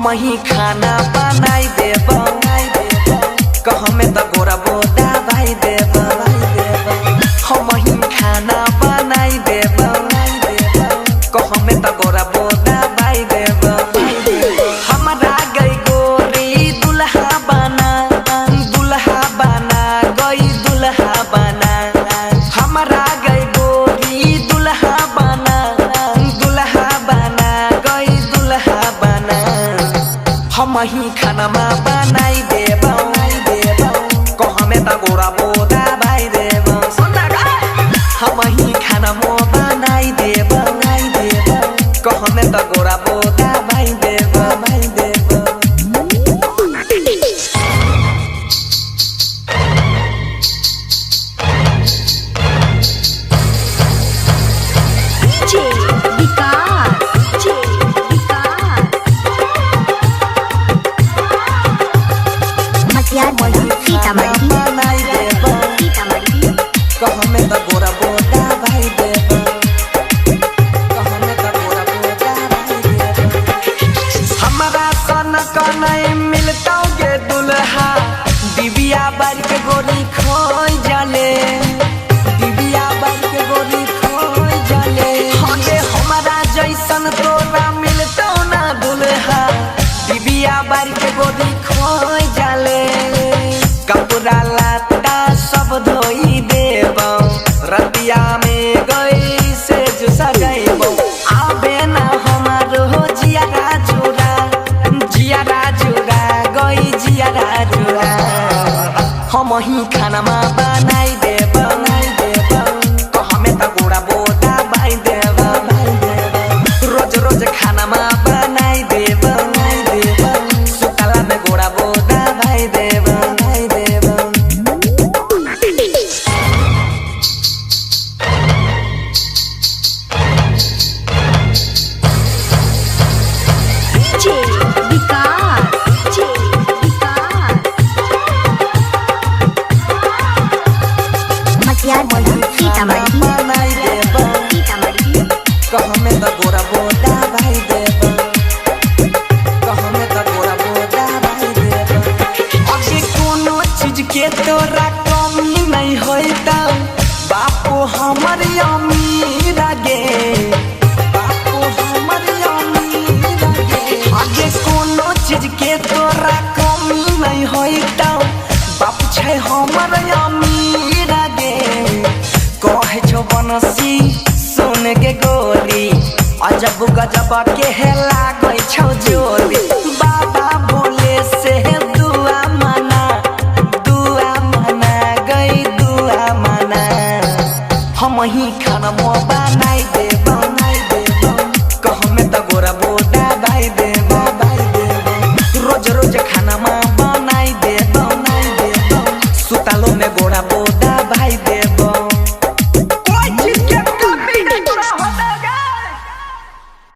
हम ही खाना बनाई देब कहमे त गोरा बोदा भाई देब हम ही खाना बनाई देब कहमे त गोरा बोदा भाई देब हमरा गई गोरी दुल्हा बना गई दुल्हा बना हमरा गई गोरी दुल्हा बना गई दुल्हा बना हम ही खाना बनाई देब कहमे त गोरा बोदा भाई देब हम ही खाना बनाई देब कहमे त गोरा बोदा भाई देब कहमे त गोरा बोदा भाई देब कहमे त गोरा बोदा भाई देब हमरा सन कनै मिलतौ गे दुल्हा दिबिया बार के गोरी खोई जाले दिबिया बार के गोरी खोई जाले हगे हमरा जैसन तोरा मिलतौ ना दुल्हा दिबिया बार के गोरी खोई जाले कपड़ा लाता सब धोई देब रतिया में गई से जो सजैबो आबे ना हमारो जियारा जुरा गई जियारा जुरा हम ही खाना बनाई देब कहमे त गोरा बोदा भाई देब रोज रोज खाना बनाई देब सुतला में गोरा बोदा भाई देब कहमे त गोरा बोदा भाई देब कहमे त गोरा बोदा भाई देब अगे कोनो चीज के तोरा कमी नहीं होइता बापू हमर अमीर गे बापू हमर अमीर गे अगे कोनो चीज के तोरा कमी नहीं होइता बापू छै हमर अमीर गे कहे छो बनसी सुन के गोरी अजब गजब के हेला गई छौ जोरी बाबा बोले से दुआ मना गई दुआ मना हम ही खाना